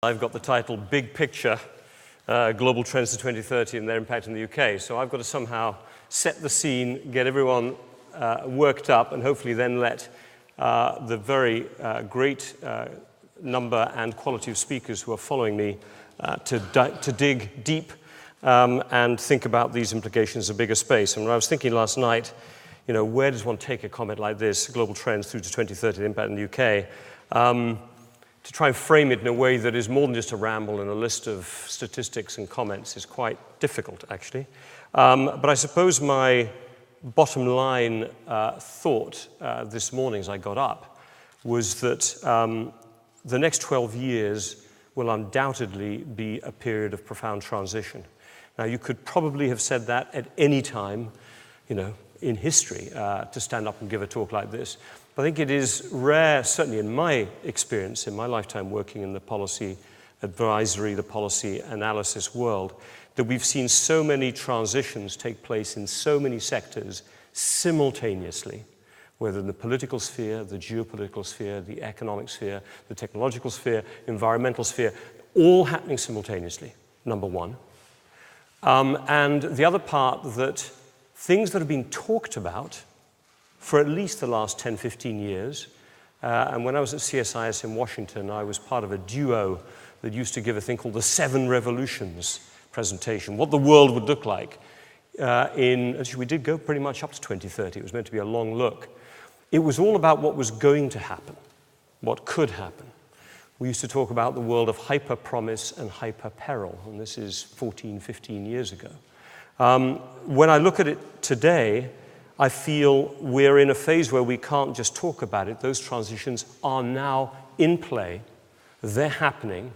I've got the title Big Picture, Global Trends to 2030 and Their Impact in the UK. So I've got to somehow set the scene, get everyone worked up, and hopefully then let the very great number and quality of speakers who are following me to dig deep and think about these implications of bigger space. And when I was thinking last night, you know, where does one take a comment like this, global trends through to 2030, the impact in the UK, to try and frame it in a way that is more than just a ramble and a list of statistics and comments is quite difficult, actually. But I suppose my bottom line thought this morning as I got up was that the next 12 years will undoubtedly be a period of profound transition. Now, you could probably have said that at any time, you know, in history to stand up and give a talk like this. But I think it is rare, certainly in my experience, in my lifetime working in the policy advisory, the policy analysis world, that we've seen so many transitions take place in so many sectors simultaneously, whether in the political sphere, the geopolitical sphere, the economic sphere, the technological sphere, environmental sphere, all happening simultaneously, number one. And the other part, that things that have been talked about for at least the last 10, 15 years. And when I was at CSIS in Washington, I was part of a duo that used to give a thing called the 7 Revolutions presentation, what the world would look like actually we did go pretty much up to 2030. It was meant to be a long look. It was all about what was going to happen, what could happen. We used to talk about the world of hyper-promise and hyper-peril, and this is 14, 15 years ago. When I look at it today, I feel we're in a phase where we can't just talk about it. Those transitions are now in play. They're happening.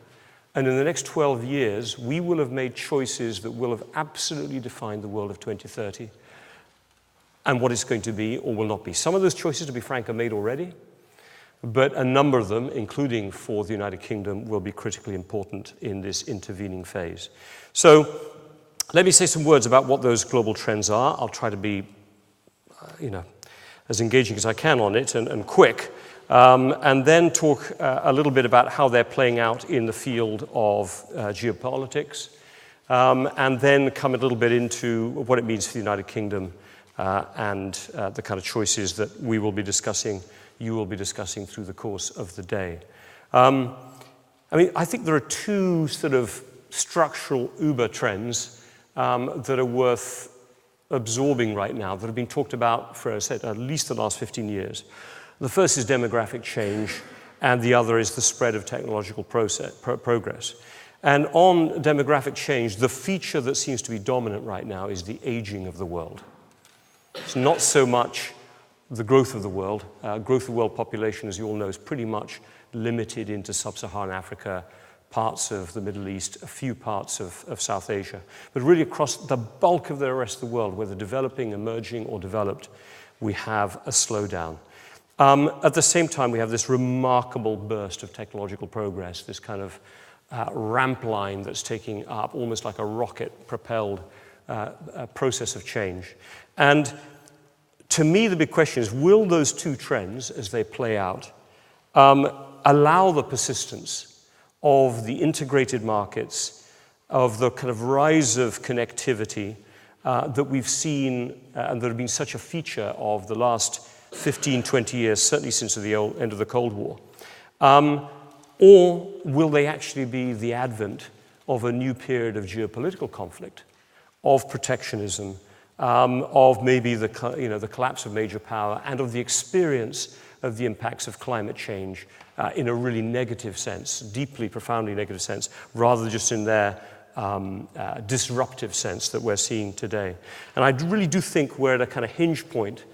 And in the next 12 years, we will have made choices that will have absolutely defined the world of 2030 and what it's going to be or will not be. Some of those choices, to be frank, are made already. But a number of them, including for the United Kingdom, will be critically important in this intervening phase. So let me say some words about what those global trends are. I'll try to be as engaging as I can on it and quick, and then talk a little bit about how they're playing out in the field of geopolitics, and then come a little bit into what it means for the United Kingdom and the kind of choices that we will be discussing, you will be discussing through the course of the day. I think there are two sort of structural uber trends that are worth absorbing right now, that have been talked about for, as I said, at least the last 15 years. The first is demographic change, and the other is the spread of technological progress. And on demographic change, the feature that seems to be dominant right now is the aging of the world. It's not so much the growth of the world. Growth of the world population, as you all know, is pretty much limited into sub-Saharan Africa, parts of the Middle East, a few parts of South Asia. But really across the bulk of the rest of the world, whether developing, emerging, or developed, we have a slowdown. At the same time, we have this remarkable burst of technological progress, this kind of ramp line that's taking up almost like a rocket-propelled process of change. And to me, the big question is, will those two trends, as they play out, allow the persistence of the integrated markets, of the kind of rise of connectivity that we've seen and that have been such a feature of the last 15, 20 years, certainly since the end of the Cold War? Or will they actually be the advent of a new period of geopolitical conflict, of protectionism, of maybe the collapse of major power, and of the experience of the impacts of climate change in a really negative sense, deeply, profoundly negative sense, rather than just in their disruptive sense that we're seeing today. And I really do think we're at a kind of hinge point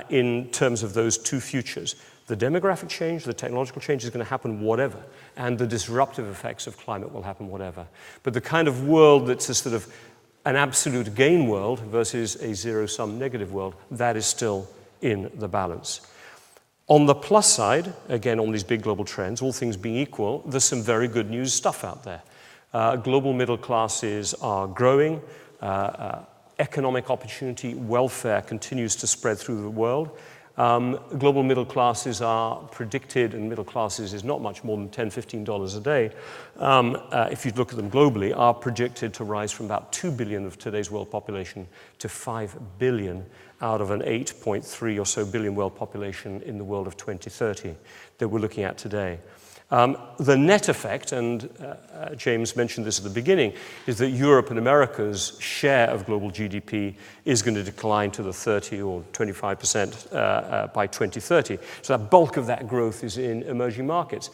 in terms of those two futures. The demographic change, the technological change is going to happen whatever, and the disruptive effects of climate will happen whatever. But the kind of world that's a sort of an absolute gain world versus a zero-sum negative world, that is still in the balance. On the plus side, again, on these big global trends, all things being equal, there's some very good news stuff out there. Global middle classes are growing. Economic opportunity, welfare continues to spread through the world. Global middle classes are predicted, and middle classes is not much more than $10, $15 a day, if you look at them globally, are projected to rise from about 2 billion of today's world population to 5 billion out of an 8.3 or so billion world population in the world of 2030 that we're looking at today. The net effect, and James mentioned this at the beginning, is that Europe and America's share of global GDP is going to decline to the 30 or 25% by 2030. So the bulk of that growth is in emerging markets.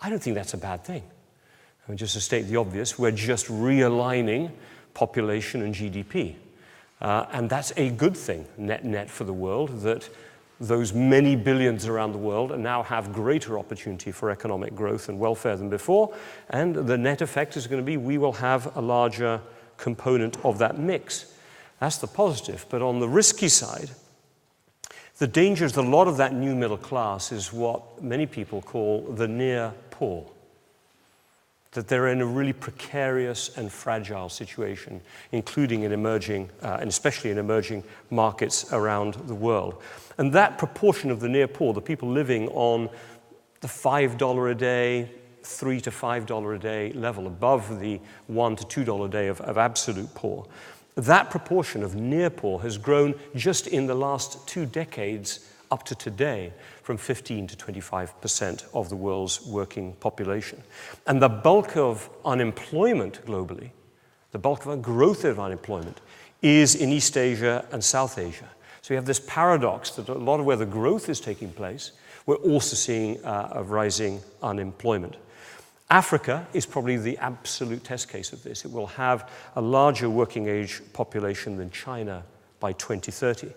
I don't think that's a bad thing. I mean, just to state the obvious, we're just realigning population and GDP. And that's a good thing, net for the world, that those many billions around the world now have greater opportunity for economic growth and welfare than before, and the net effect is going to be we will have a larger component of that mix. That's the positive. But on the risky side, the danger is that a lot of that new middle class is what many people call the near poor, that they're in a really precarious and fragile situation, including in emerging, and especially in emerging markets around the world. And that proportion of the near poor, the people living on the $5 a day, $3 to $5 a day level, above the $1 to $2 a day of absolute poor, that proportion of near poor has grown just in the last 2 decades up to today from 15 to 25% of the world's working population. And the bulk of unemployment globally, the bulk of growth of unemployment, is in East Asia and South Asia. So you have this paradox that a lot of where the growth is taking place, we're also seeing a rising unemployment. Africa is probably the absolute test case of this. It will have a larger working age population than China by 2030.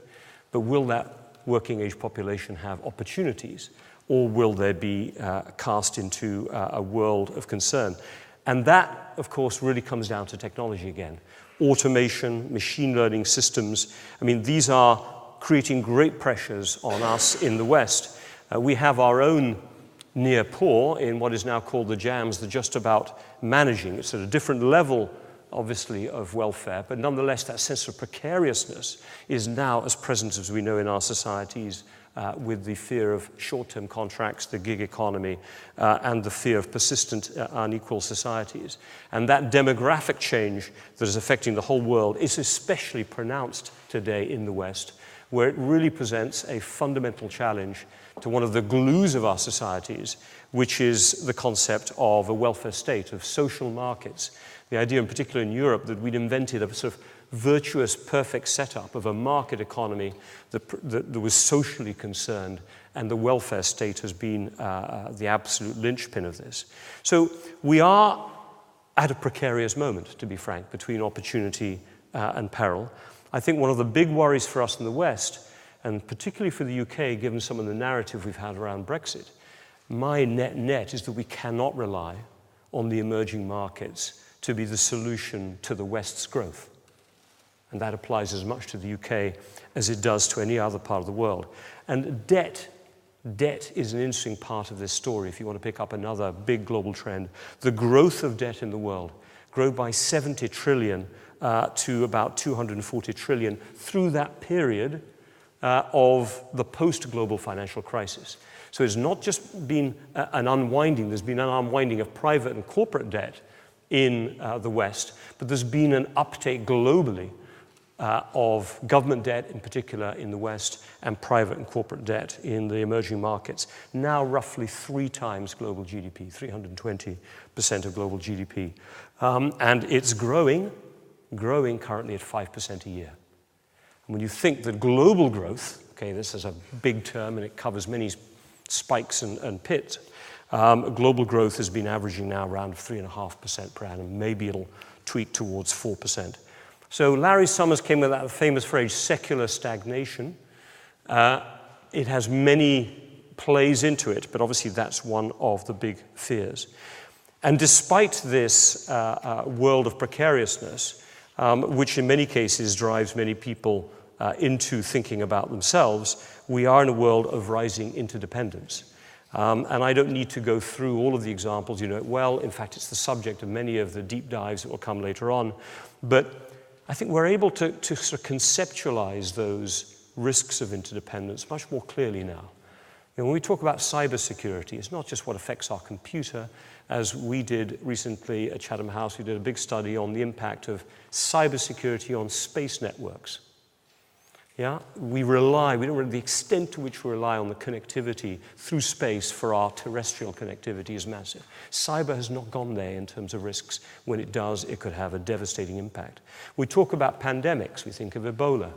But will that working age population have opportunities, or will they be cast into a world of concern? And that, of course, really comes down to technology again. Automation, machine learning systems, I mean, these are creating great pressures on us in the West. We have our own near poor in what is now called the JAMS, the just about managing. It's at a different level, obviously, of welfare, but nonetheless, that sense of precariousness is now as present as we know in our societies, with the fear of short-term contracts, the gig economy, and the fear of persistent unequal societies. And that demographic change that is affecting the whole world is especially pronounced today in the West, where it really presents a fundamental challenge to one of the glues of our societies, which is the concept of a welfare state, of social markets. The idea in particular in Europe that we'd invented a sort of virtuous, perfect setup of a market economy that was socially concerned, and the welfare state has been the absolute linchpin of this. So we are at a precarious moment, to be frank, between opportunity and peril. I think one of the big worries for us in the West, and particularly for the UK, given some of the narrative we've had around Brexit, my net is that we cannot rely on the emerging markets to be the solution to the West's growth. And that applies as much to the UK as it does to any other part of the world. And debt is an interesting part of this story, if you want to pick up another big global trend. The growth of debt in the world grew by 70 trillion to about 240 trillion through that period of the post-global financial crisis. So it's not just been an unwinding, there's been an unwinding of private and corporate debt in the West, but there's been an uptake globally of government debt in particular in the West and private and corporate debt in the emerging markets, now roughly 3 times global GDP, 320% of global GDP. And it's growing currently at 5% a year. And when you think that global growth, okay, this is a big term and it covers many spikes and pits, global growth has been averaging now around 3.5% per annum. Maybe it'll tweak towards 4%. So Larry Summers came with that famous phrase, secular stagnation. It has many plays into it, but obviously that's one of the big fears. And despite this world of precariousness, which in many cases drives many people into thinking about themselves, we are in a world of rising interdependence. And I don't need to go through all of the examples, you know it well. In fact, it's the subject of many of the deep dives that will come later on. But I think we're able to sort of conceptualize those risks of interdependence much more clearly now. When we talk about cybersecurity, it's not just what affects our computer. As we did recently at Chatham House, we did a big study on the impact of cybersecurity on space networks. Yeah? We don't know the extent to which we rely on the connectivity through space for our terrestrial connectivity is massive. Cyber has not gone there in terms of risks. When it does, it could have a devastating impact. We talk about pandemics, we think of Ebola,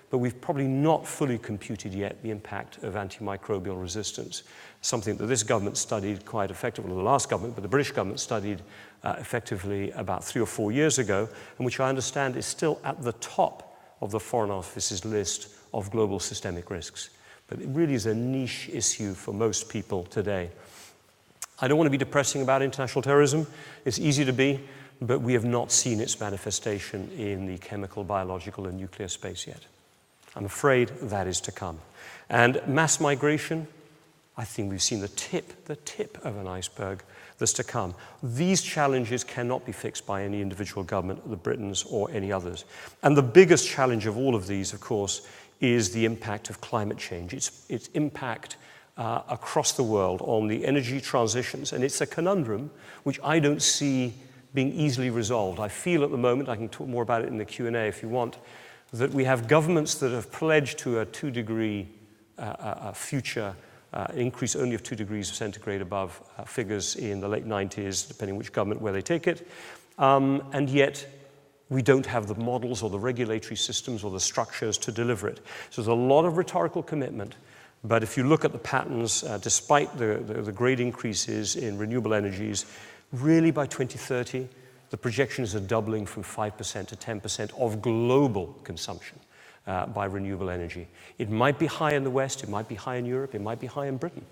but we've probably not fully computed yet the impact of antimicrobial resistance, something that this government studied quite effectively, well, the last government, but the British government studied effectively about 3 or 4 years ago, and which I understand is still at the top of the Foreign Office's list of global systemic risks. But it really is a niche issue for most people today. I don't want to be depressing about international terrorism. It's easy to be, but we have not seen its manifestation in the chemical, biological, and nuclear space yet. I'm afraid that is to come. And mass migration, I think we've seen the tip of an iceberg that's to come. These challenges cannot be fixed by any individual government, the Britons or any others. And the biggest challenge of all of these, of course, is the impact of climate change, its impact across the world on the energy transitions. And it's a conundrum which I don't see being easily resolved. I feel at the moment, I can talk more about it in the Q&A if you want, that we have governments that have pledged to a 2-degree future increase only of 2 degrees centigrade above figures in the late 90s, depending which government, where they take it. And yet, we don't have the models or the regulatory systems or the structures to deliver it. So there's a lot of rhetorical commitment, but if you look at the patterns, despite the great increases in renewable energies, really by 2030, the projection is a doubling from 5% to 10% of global consumption by renewable energy. It might be high in the West, it might be high in Europe, it might be high in Britain,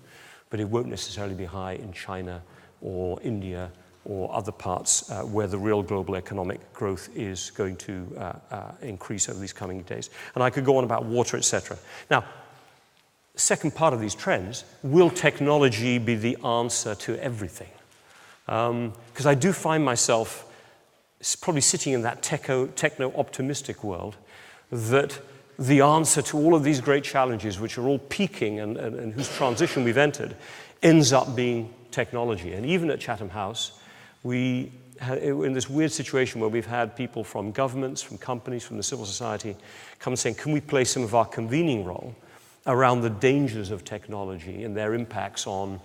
but it won't necessarily be high in China or India or other parts where the real global economic growth is going to increase over these coming days. And I could go on about water, etc. Now, second part of these trends, will technology be the answer to everything? Because I do find myself probably sitting in that techno-optimistic world that the answer to all of these great challenges, which are all peaking and whose transition we've entered, ends up being technology. And even at Chatham House, we in this weird situation where we've had people from governments, from companies, from the civil society come saying, can we play some of our convening role around the dangers of technology and their impacts on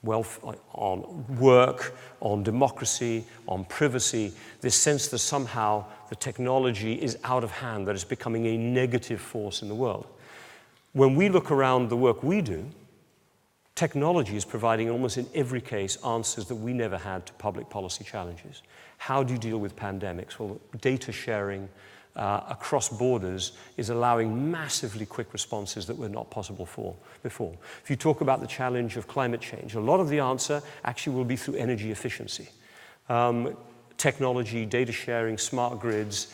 wealth, on work, on democracy, on privacy, this sense that somehow the technology is out of hand, that it's becoming a negative force in the world. When we look around the work we do, technology is providing almost in every case answers that we never had to public policy challenges. How do you deal with pandemics? Well, data sharing across borders is allowing massively quick responses that were not possible before. If you talk about the challenge of climate change, a lot of the answer actually will be through energy efficiency. Technology, data sharing, smart grids,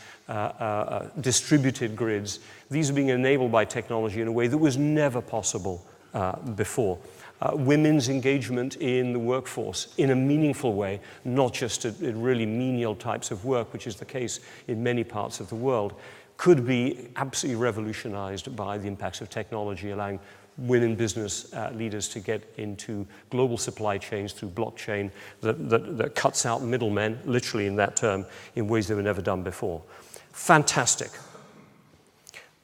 distributed grids, these are being enabled by technology in a way that was never possible before. Women's engagement in the workforce in a meaningful way, not just in really menial types of work, which is the case in many parts of the world, could be absolutely revolutionized by the impacts of technology, allowing women business leaders to get into global supply chains through blockchain that cuts out middlemen, literally in that term, in ways they were never done before. Fantastic.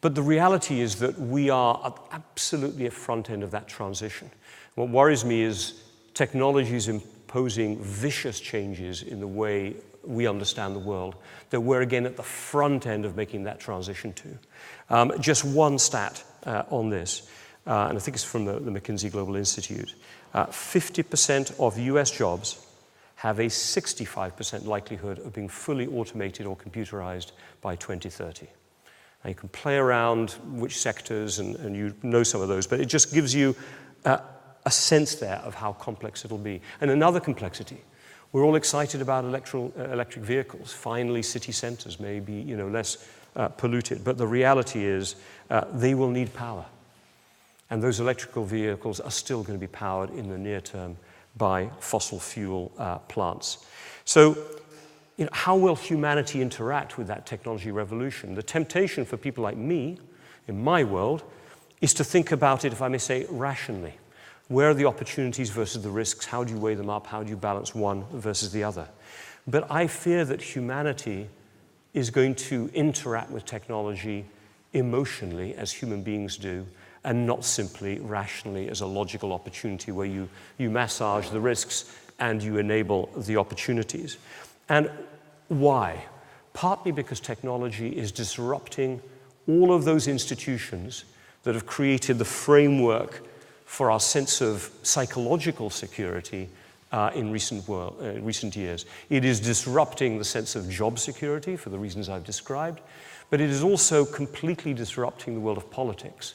But the reality is that we are absolutely at front end of that transition. What worries me is technology is imposing vicious changes in the way we understand the world that we're again at the front end of making that transition to. Just one stat on this, and I think it's from the McKinsey Global Institute. 50% of US jobs have a 65% likelihood of being fully automated or computerized by 2030. Now you can play around which sectors, and you know some of those, but it just gives you a sense there of how complex it'll be. And another complexity, we're all excited about electric vehicles. Finally, city centers may be less polluted, but the reality is they will need power. And those electrical vehicles are still going to be powered in the near term by fossil fuel plants. So, how will humanity interact with that technology revolution? The temptation for people like me in my world, is to think about it, if I may say, rationally. Where are the opportunities versus the risks? How do you weigh them up? How do you balance one versus the other? But I fear that humanity is going to interact with technology emotionally, as human beings do, and not simply rationally as a logical opportunity where you massage the risks and you enable the opportunities. And why? Partly because technology is disrupting all of those institutions that have created the framework for our sense of psychological security in recent years. It is disrupting the sense of job security for the reasons I've described, but it is also completely disrupting the world of politics.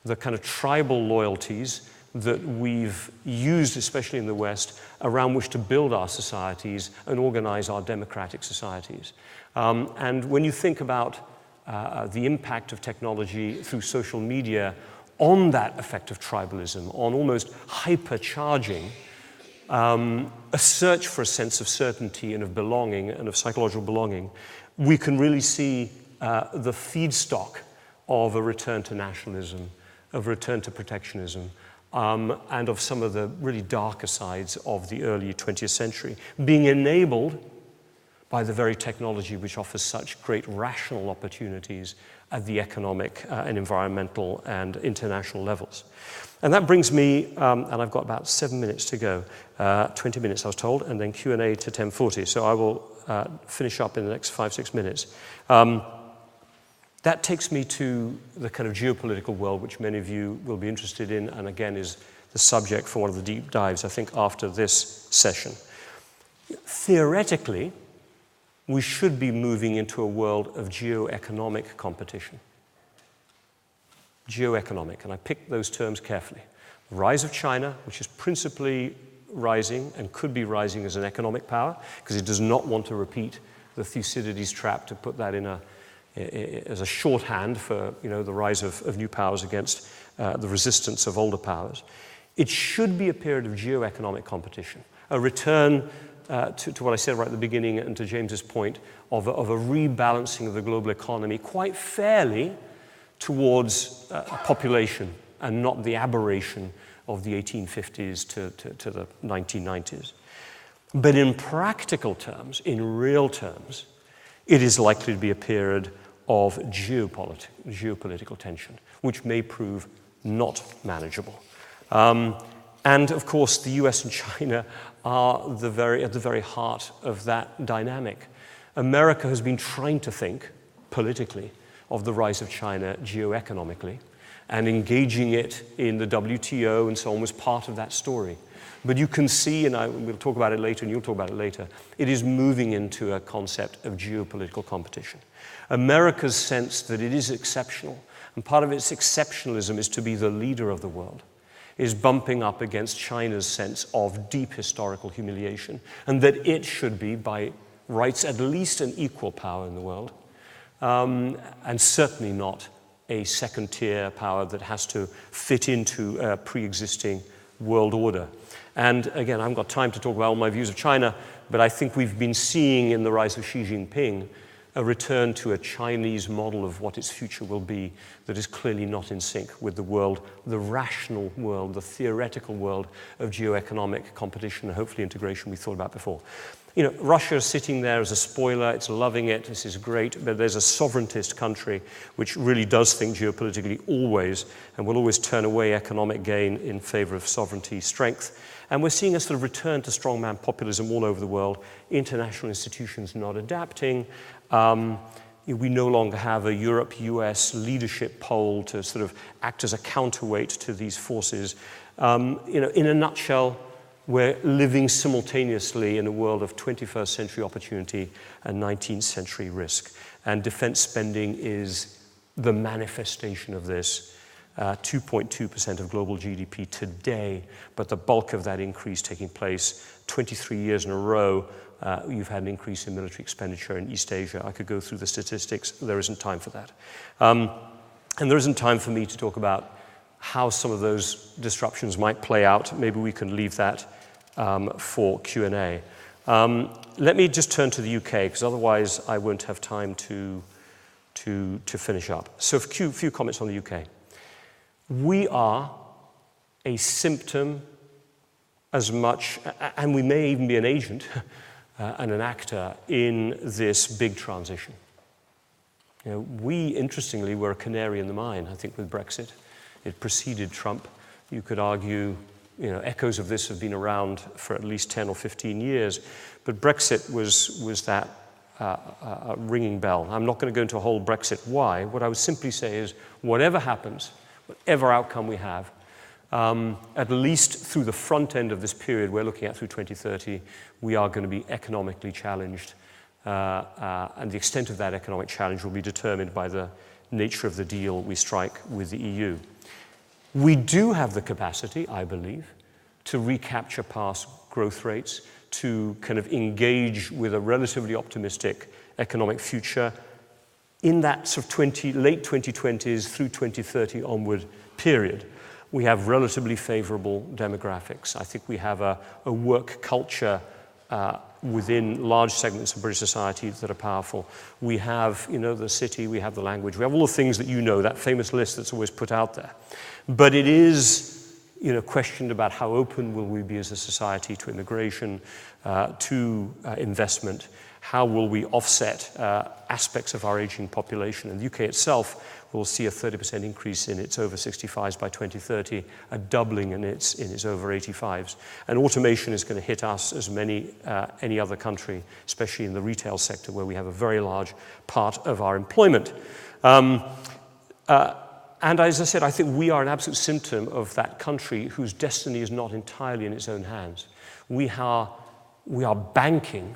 The kind of tribal loyalties that we've used, especially in the West, around which to build our societies and organize our democratic societies. And when you think about the impact of technology through social media on that effect of tribalism, on almost hypercharging a search for a sense of certainty and of belonging and of psychological belonging, we can really see the feedstock of a return to nationalism, of a return to protectionism, and of some of the really darker sides of the early 20th century, being enabled by the very technology which offers such great rational opportunities at the economic and environmental and international levels. And that brings me, and I've got about 7 minutes to go, 20 minutes I was told, and then Q&A to 10:40, so I will finish up in the next 5-6 minutes. That takes me to the kind of geopolitical world, which many of you will be interested in, and again is the subject for one of the deep dives, I think, after this session. Theoretically, we should be moving into a world of geoeconomic competition. Geoeconomic, and I picked those terms carefully. The rise of China, which is principally rising and could be rising as an economic power, because it does not want to repeat the Thucydides trap, to put that as a shorthand for the rise of new powers against the resistance of older powers. It should be a period of geoeconomic competition, a return to what I said right at the beginning and to James's point of a rebalancing of the global economy quite fairly towards a population and not the aberration of the 1850s to the 1990s. But in practical terms, in real terms, it is likely to be a period of geopolitical tension, which may prove not manageable. And of course, the US and China are at the very heart of that dynamic. America has been trying to think politically of the rise of China geoeconomically, and engaging it in the WTO and so on was part of that story. But you can see, and we'll talk about it later, and you'll talk about it later, it is moving into a concept of geopolitical competition. America's sense that it is exceptional, and part of its exceptionalism is to be the leader of the world, is bumping up against China's sense of deep historical humiliation, and that it should be, by rights, at least an equal power in the world, and certainly not a second-tier power that has to fit into a pre-existing world order. And again, I haven't got time to talk about all my views of China, but I think we've been seeing in the rise of Xi Jinping a return to a Chinese model of what its future will be that is clearly not in sync with the world, the rational world, the theoretical world of geoeconomic competition and hopefully integration we thought about before. Russia is sitting there as a spoiler, it's loving it, this is great, but there's a sovereigntist country which really does think geopolitically always, and will always turn away economic gain in favor of sovereignty strength. And we're seeing a sort of return to strongman populism all over the world, international institutions not adapting. We no longer have a Europe-US leadership pole to sort of act as a counterweight to these forces. In a nutshell, we're living simultaneously in a world of 21st century opportunity and 19th century risk. And defense spending is the manifestation of this. 2.2% of global GDP today, but the bulk of that increase taking place 23 years in a row. You've had an increase in military expenditure in East Asia. I could go through the statistics. There isn't time for that. And there isn't time for me to talk about how some of those disruptions might play out. Maybe we can leave that for Q&A. Let me just turn to the UK, because otherwise I won't have time to to finish up. So a few comments on the UK. We are a symptom as much, and we may even be an agent and an actor in this big transition. You know, we, interestingly, were a canary in the mine, I think, with Brexit. It preceded Trump. You could argue, you know, echoes of this have been around for at least 10 or 15 years, but Brexit was that ringing bell. I'm not going to go into a whole Brexit why. What I would simply say is, whatever happens, whatever outcome we have, at least through the front end of this period we're looking at through 2030, we are going to be economically challenged. And the extent of that economic challenge will be determined by the nature of the deal we strike with the EU. We do have the capacity, I believe, to recapture past growth rates, to kind of engage with a relatively optimistic economic future in that sort of late 2020s through 2030 onward period. We have relatively favorable demographics. I think we have a work culture within large segments of British society that are powerful. We have, you know, the city, we have the language, we have all the things that you know, that famous list that's always put out there. But it is, you know, questioned about how open will we be as a society to immigration, to investment. How will we offset aspects of our aging population? And the UK itself will see a 30% increase in its over 65s by 2030, a doubling in its over 85s. And automation is going to hit us as any other country, especially in the retail sector, where we have a very large part of our employment. And as I said, I think we are an absolute symptom of that country whose destiny is not entirely in its own hands. We are banking,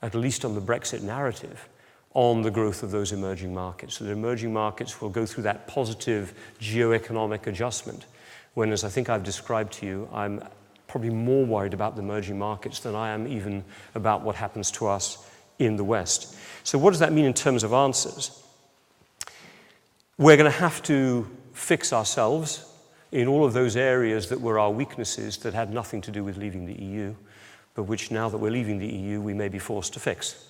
at least on the Brexit narrative, on the growth of those emerging markets. So the emerging markets will go through that positive geoeconomic adjustment, when, as I think I've described to you, I'm probably more worried about the emerging markets than I am even about what happens to us in the West. So what does that mean in terms of answers? We're going to have to fix ourselves in all of those areas that were our weaknesses that had nothing to do with leaving the EU, but which, now that we're leaving the EU, we may be forced to fix.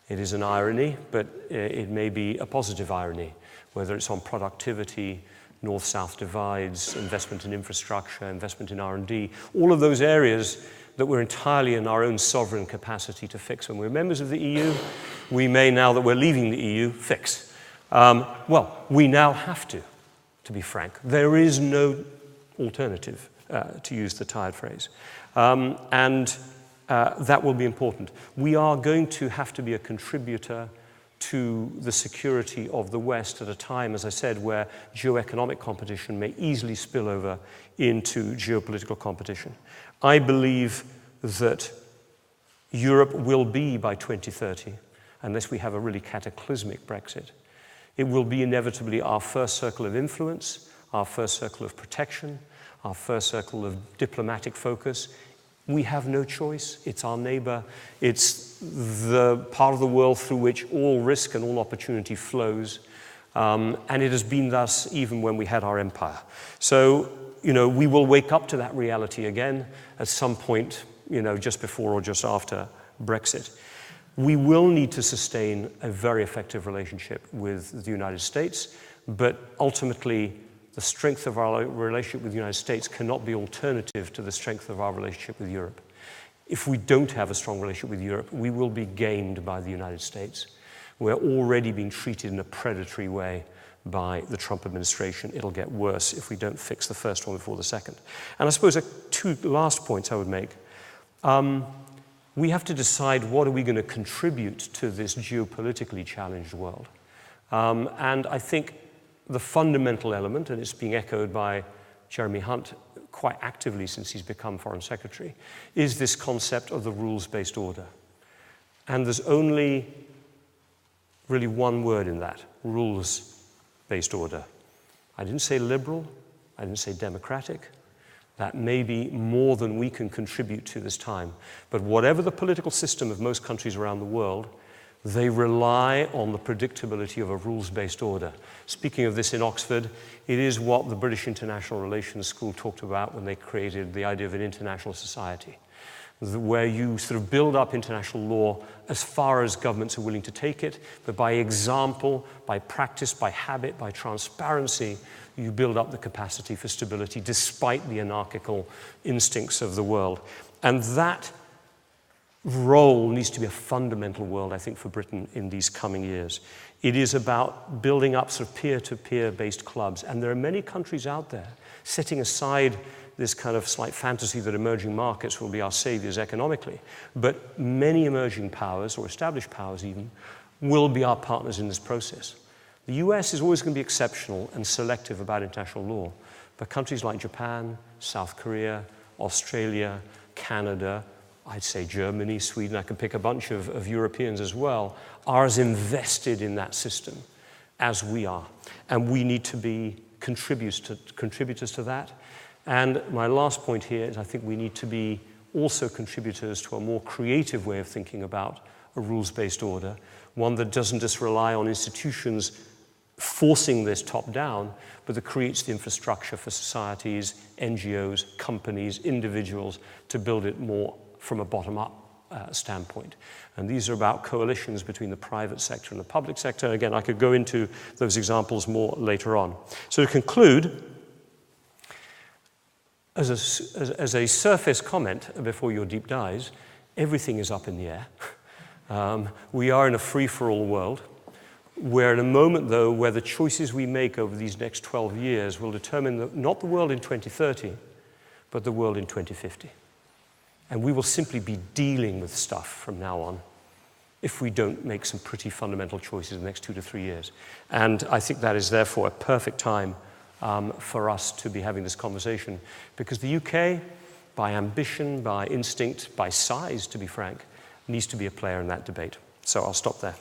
It is an irony, but it may be a positive irony, whether it's on productivity, north-south divides, investment in infrastructure, investment in R&D, all of those areas that we're entirely in our own sovereign capacity to fix. When we're members of the EU, we may, now that we're leaving the EU, fix. Well, we now have to be frank. There is no alternative, to use the tired phrase. That will be important. We are going to have to be a contributor to the security of the West at a time, as I said, where geoeconomic competition may easily spill over into geopolitical competition. I believe that Europe will be, by 2030, unless we have a really cataclysmic Brexit, it will be inevitably our first circle of influence, our first circle of protection, our first circle of diplomatic focus. We have no choice. It's our neighbor. It's the part of the world through which all risk and all opportunity flows. And it has been thus even when we had our empire. So, you know, we will wake up to that reality again at some point, you know, just before or just after Brexit. We will need to sustain a very effective relationship with the United States, but ultimately, the strength of our relationship with the United States cannot be alternative to the strength of our relationship with Europe. If we don't have a strong relationship with Europe, we will be gamed by the United States. We're already being treated in a predatory way by the Trump administration. It'll get worse if we don't fix the first one before the second. And I suppose two last points I would make. We have to decide, what are we going to contribute to this geopolitically challenged world? And I think the fundamental element, and it's being echoed by Jeremy Hunt quite actively since he's become Foreign Secretary, is this concept of the rules-based order. And there's only really one word in that: rules-based order. I didn't say liberal, I didn't say democratic. That may be more than we can contribute to this time. But whatever the political system of most countries around the world, they rely on the predictability of a rules-based order. Speaking of this in Oxford, it is what the British International Relations School talked about when they created the idea of an international society. where you sort of build up international law as far as governments are willing to take it, but by example, by practice, by habit, by transparency, you build up the capacity for stability despite the anarchical instincts of the world. And that role needs to be a fundamental role, I think, for Britain in these coming years. It is about building up sort of peer-to-peer based clubs. And there are many countries out there, setting aside this kind of slight fantasy that emerging markets will be our saviors economically, but many emerging powers, or established powers even, will be our partners in this process. The US is always going to be exceptional and selective about international law, but countries like Japan, South Korea, Australia, Canada, I'd say Germany, Sweden, I can pick a bunch of Europeans as well, are as invested in that system as we are. And we need to be contributors to that. And my last point here is I think we need to be also contributors to a more creative way of thinking about a rules-based order, one that doesn't just rely on institutions forcing this top-down, but that creates the infrastructure for societies, NGOs, companies, individuals to build it more from a bottom-up standpoint. And these are about coalitions between the private sector and the public sector. Again, I could go into those examples more later on. So to conclude, as a surface comment before your deep dives, everything is up in the air. We are in a free-for-all world. We're in a moment, though, where the choices we make over these next 12 years will determine not the world in 2030, but the world in 2050. And we will simply be dealing with stuff from now on if we don't make some pretty fundamental choices in the next 2 to 3 years. And I think that is therefore a perfect time for us to be having this conversation, because the UK, by ambition, by instinct, by size, to be frank, needs to be a player in that debate. So I'll stop there.